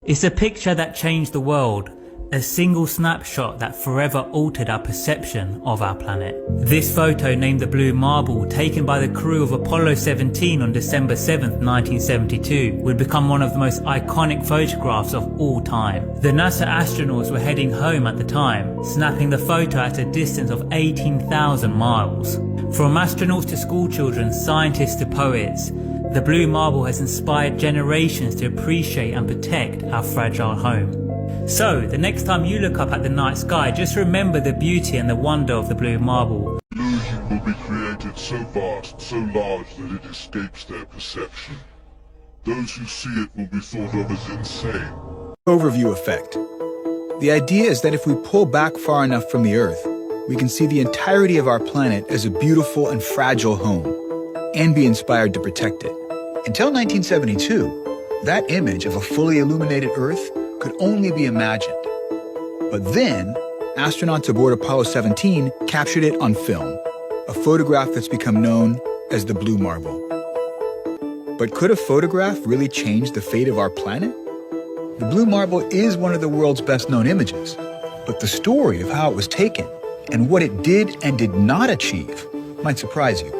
It's a picture that changed the world, a single snapshot that forever altered our perception of our planet. This photo, named the Blue Marble, taken by the crew of Apollo 17 on December 7th, 1972, would become one of the most iconic photographs of all time. The NASA astronauts were heading home at the time, snapping the photo at a distance of 18,000 miles. From astronauts to schoolchildren, scientists to poets, the Blue Marble has inspired generations to appreciate and protect our fragile home. So, the next time you look up at the night sky, just remember the beauty and the wonder of the Blue Marble. Illusion will be created so vast, so large that it escapes their perception. Those who see it will be thought of as insane. Overview effect. The idea is that if we pull back far enough from the Earth, we can see the entirety of our planet as a beautiful and fragile home, and be inspired to protect it. Until 1972, that image of a fully illuminated Earth could only be imagined. But then, astronauts aboard Apollo 17 captured it on film, a photograph that's become known as the Blue Marble. But could a photograph really change the fate of our planet? The Blue Marble is one of the world's best-known images, but the story of how it was taken and what it did and did not achieve might surprise you.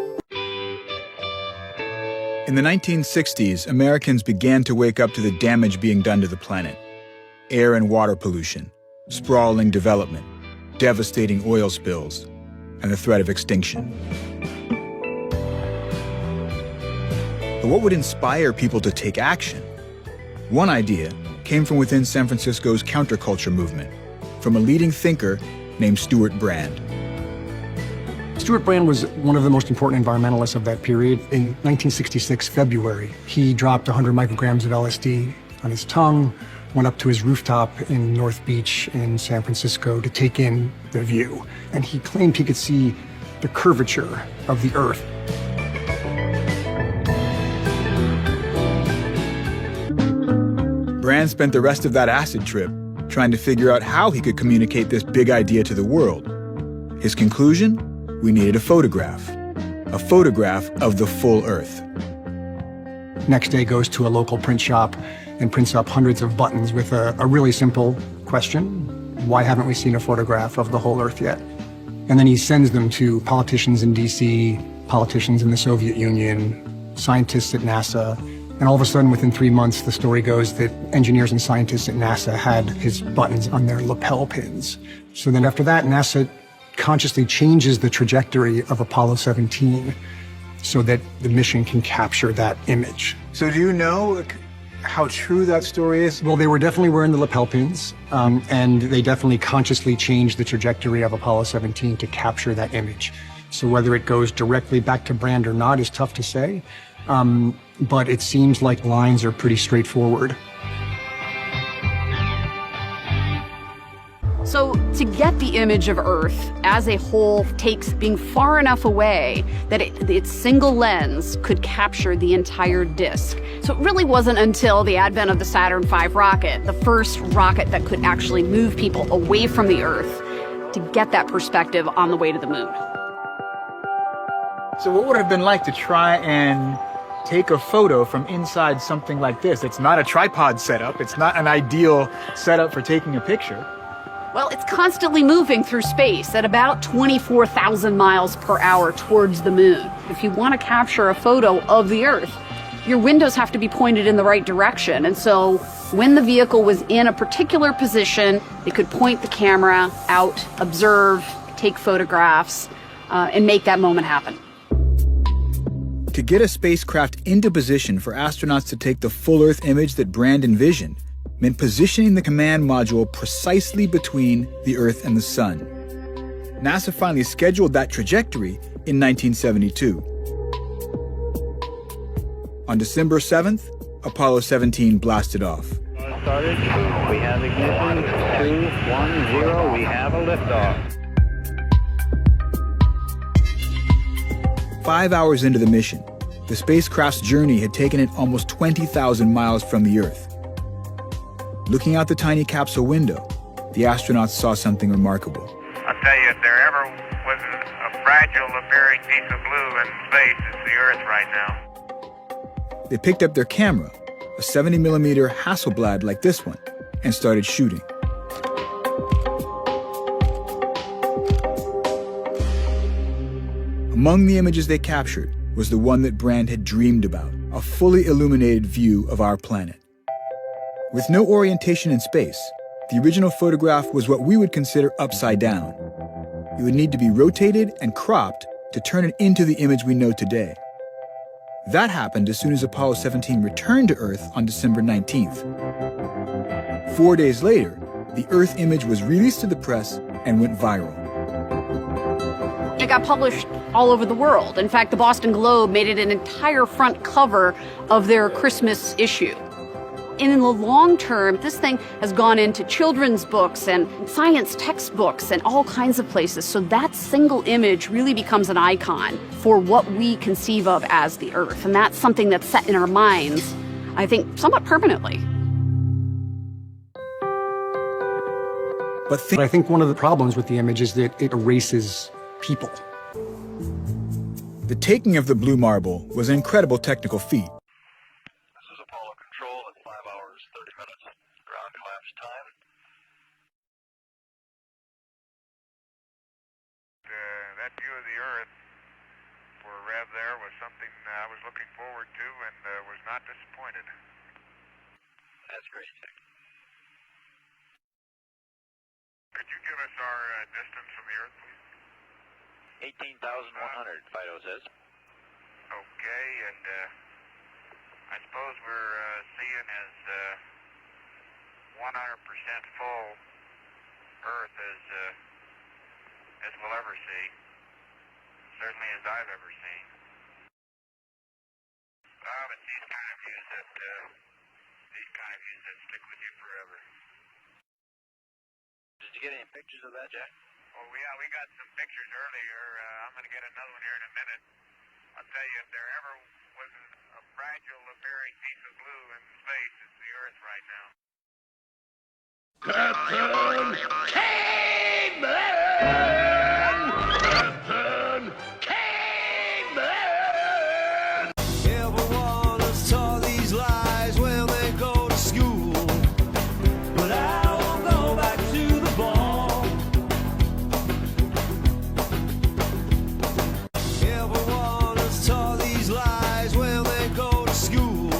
In the 1960s, Americans began to wake up to the damage being done to the planet. Air and water pollution, sprawling development, devastating oil spills, and the threat of extinction. But what would inspire people to take action? One idea came from within San Francisco's counterculture movement, from a leading thinker named Stewart Brand. Stewart Brand was one of the most important environmentalists of that period. In 1966, February, he dropped 100 micrograms of LSD on his tongue, went up to his rooftop in North Beach in San Francisco to take in the view. And he claimed he could see the curvature of the Earth. Brand spent the rest of that acid trip trying to figure out how he could communicate this big idea to the world. His conclusion? We needed a photograph of the full Earth. Next day goes to a local print shop and prints up hundreds of buttons with a really simple question: why haven't we seen a photograph of the whole Earth yet? And then he sends them to politicians in DC, politicians in the Soviet Union, scientists at NASA, and all of a sudden, within 3 months, the story goes that engineers and scientists at NASA had his buttons on their lapel pins. So then after that, NASA consciously changes the trajectory of Apollo 17 so that the mission can capture that image. So do you know how true that story is? Well, they were definitely wearing the lapel pins, and they definitely consciously changed the trajectory of Apollo 17 to capture that image. So whether it goes directly back to Brand or not is tough to say, but it seems like lines are pretty straightforward. So to get the image of Earth as a whole takes being far enough away that its single lens could capture the entire disk. So it really wasn't until the advent of the Saturn V rocket, the first rocket that could actually move people away from the Earth, to get that perspective on the way to the moon. So what would it have been like to try and take a photo from inside something like this? It's not a tripod setup. It's not an ideal setup for taking a picture. Well, it's constantly moving through space at about 24,000 miles per hour towards the moon. If you want to capture a photo of the Earth, your windows have to be pointed in the right direction. And so when the vehicle was in a particular position, they could point the camera out, observe, take photographs, and make that moment happen. To get a spacecraft into position for astronauts to take the full Earth image that Brand envisioned meant positioning the command module precisely between the Earth and the Sun. NASA finally scheduled that trajectory in 1972. On December 7th, Apollo 17 blasted off. Started. We have ignition. 2, 1, 0. We have a liftoff. 5 hours into the mission, the spacecraft's journey had taken it almost 20,000 miles from the Earth. Looking out the tiny capsule window, the astronauts saw something remarkable. I'll tell you, if there ever was a fragile appearing piece of blue in space, it's the Earth right now. They picked up their camera a 70mm Hasselblad like this one, and started shooting. Among the images they captured was the one that Brand had dreamed about, a fully illuminated view of our planet. With no orientation in space, the original photograph was what we would consider upside down. It would need to be rotated and cropped to turn it into the image we know today. That happened as soon as Apollo 17 returned to Earth on December 19th. 4 days later, the Earth image was released to the press and went viral. It got published all over the world. In fact, the Boston Globe made it an entire front cover of their Christmas issue. In the long term, this thing has gone into children's books and science textbooks and all kinds of places. So that single image really becomes an icon for what we conceive of as the Earth. And that's something that's set in our minds, I think, somewhat permanently. But I think one of the problems with the image is that it erases people. The taking of the blue marble was an incredible technical feat. This is Apollo Control at 5 hours, 30 minutes. Ground collapse time. That view of the Earth for Rev there was something I was looking forward to and was not disappointed. That's great. Could you give us our distance from the Earth, please? 18,100, Fido says. Okay, and I suppose we're seeing as 100% full Earth as we'll ever see, certainly as I've ever seen. But these kind of views that stick with you forever. Did you get any pictures of that, Jack? Oh, yeah, we got some pictures earlier. I'm going to get another one here in a minute. I'll tell you, if there ever was a fragile, appearing piece of blue in space, it's the Earth right now. Captain Caveman! Captain Caveman! Everyone has taught these lies when they go to school, but I won't go back to the ball. Everyone has taught these lies when they go to school,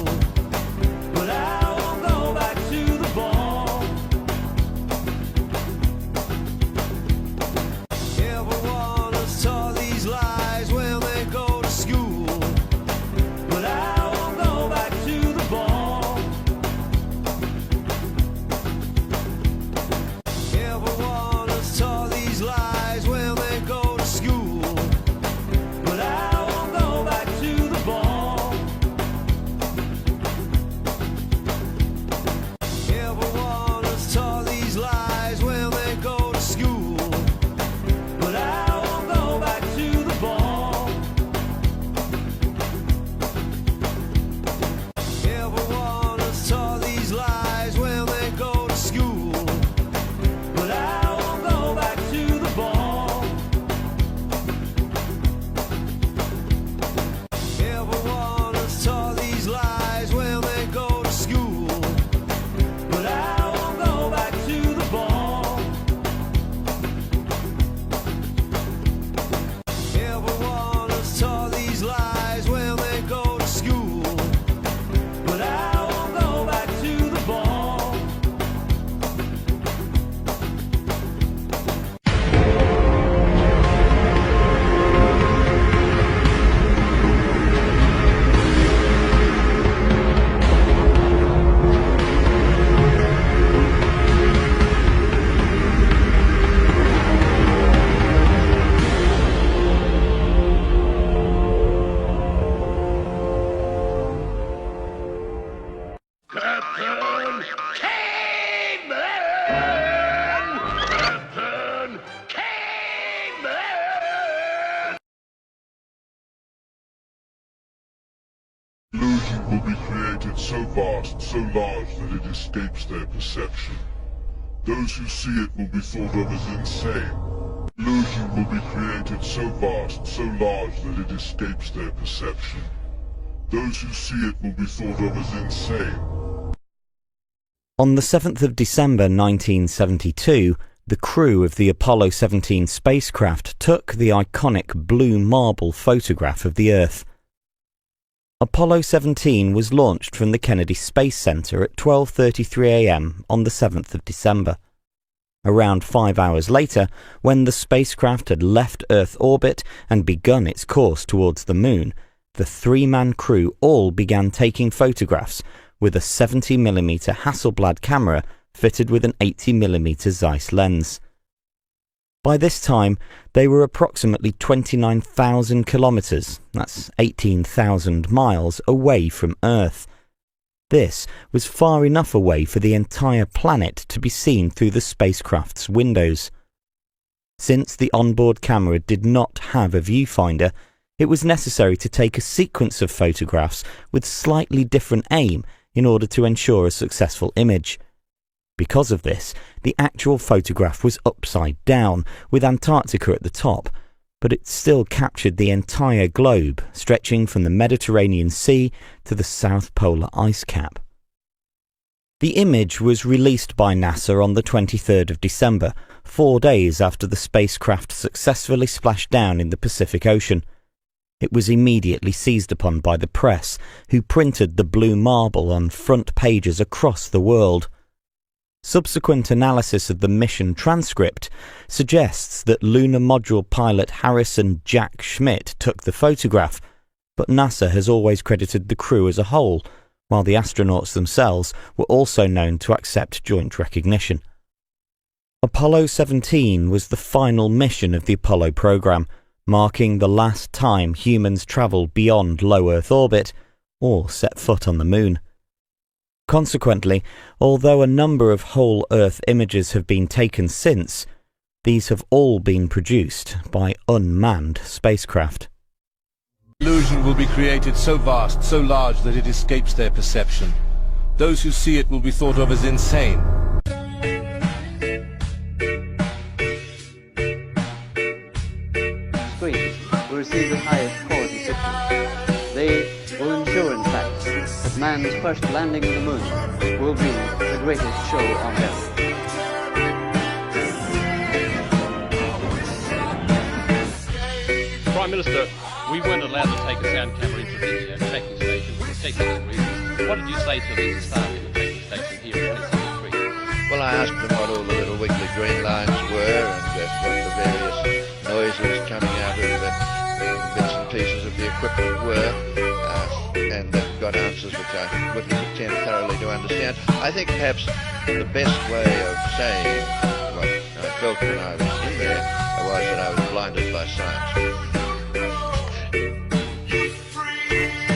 but I won't go back to the ball. Everyone has taught these lies when they go to school, but I won't go back to the ball. Everyone has taught these lies when they go to school, but I won't go back to the ball. Everyone has taught these lies when they go to school, but I won't go back to the ball. Everyone has taught these lies when they go to school, but I won't go back to the ball. Everyone has taught these lies when they go to school, but I won't go back to the ball. Everyone has taught these lies when they go to school, but I won't go back to the ball. Captain Caveman! Captain Caveman! Illusion will be created so vast, so large that it escapes their perception. Those who see it will be thought of as insane. Illusion will be created so vast, so large that it escapes their perception. Those who see it will be thought of as insane. On the 7th of December 1972, the crew of the Apollo 17 spacecraft took the iconic blue marble photograph of the Earth. Apollo 17 was launched from the Kennedy Space Center at 12:33 a.m. on the 7th of December. Around 5 hours later, when the spacecraft had left Earth orbit and begun its course towards the Moon, the three-man crew all began taking photographs with a 70mm Hasselblad camera fitted with an 80mm Zeiss lens. By this time, they were approximately 29,000 kilometers, that's 18,000 miles, away from Earth. This was far enough away for the entire planet to be seen through the spacecraft's windows. Since the onboard camera did not have a viewfinder, it was necessary to take a sequence of photographs with slightly different aim in order to ensure a successful image. Because of this, the actual photograph was upside down, with Antarctica at the top, but it still captured the entire globe, stretching from the Mediterranean Sea to the South Polar ice cap. The image was released by NASA on the 23rd of December, 4 days after the spacecraft successfully splashed down in the Pacific Ocean. It was immediately seized upon by the press, who printed the blue marble on front pages across the world. Subsequent analysis of the mission transcript suggests that lunar module pilot Harrison Jack Schmitt took the photograph, but NASA has always credited the crew as a whole, while the astronauts themselves were also known to accept joint recognition. Apollo 17 was the final mission of the Apollo program, marking the last time humans travelled beyond low Earth orbit or set foot on the Moon. Consequently, although a number of whole Earth images have been taken since, these have all been produced by unmanned spacecraft. Illusion will be created so vast, so large that it escapes their perception. Those who see it will be thought of as insane. Screens will receive the highest quality pictures. They will ensure, in fact, that man's first landing on the moon will be the greatest show on earth. Prime Minister, we weren't allowed to take a sound camera into the tracking station for technical reasons. What did you say to the staff in the tracking station here at 26th? Well, I asked them what all the little wiggly green lines were and what the various noises coming out of bits and pieces of the equipment were, and got answers which I wouldn't pretend thoroughly to understand. I think perhaps the best way of saying what I felt when I was in there was that I was blinded by science.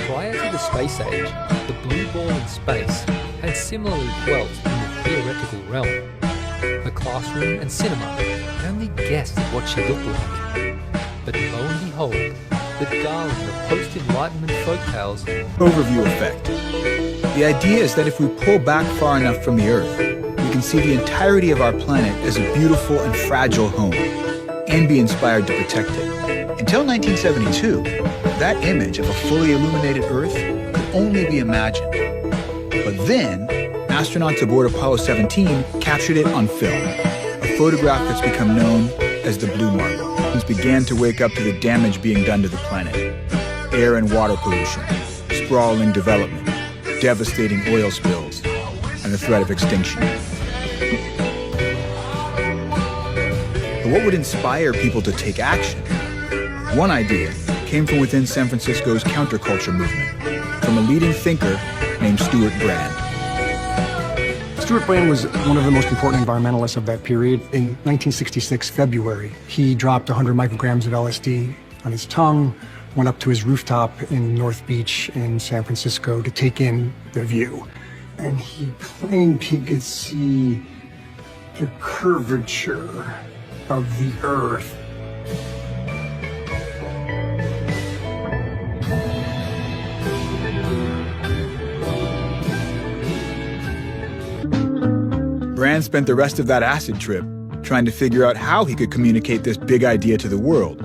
Prior to the space age, the blue ball in space had similarly dwelt in the theoretical realm. The classroom and cinema only guessed at what she looked like. But lo and behold, the darling of post-Enlightenment folktales. Overview effect. The idea is that if we pull back far enough from the Earth, we can see the entirety of our planet as a beautiful and fragile home, and be inspired to protect it. Until 1972, that image of a fully illuminated Earth could only be imagined. But then, astronauts aboard Apollo 17 captured it on film, a photograph that's become known as the blue marble. Humans began to wake up to the damage being done to the planet. Air and water pollution, sprawling development, devastating oil spills, and the threat of extinction. But what would inspire people to take action? One idea came from within San Francisco's counterculture movement, from a leading thinker named Stewart Brand. Stewart Brand was one of the most important environmentalists of that period. In 1966, February, he dropped 100 micrograms of LSD on his tongue, went up to his rooftop in North Beach in San Francisco to take in the view. And he claimed he could see the curvature of the Earth. Brand spent the rest of that acid trip trying to figure out how he could communicate this big idea to the world.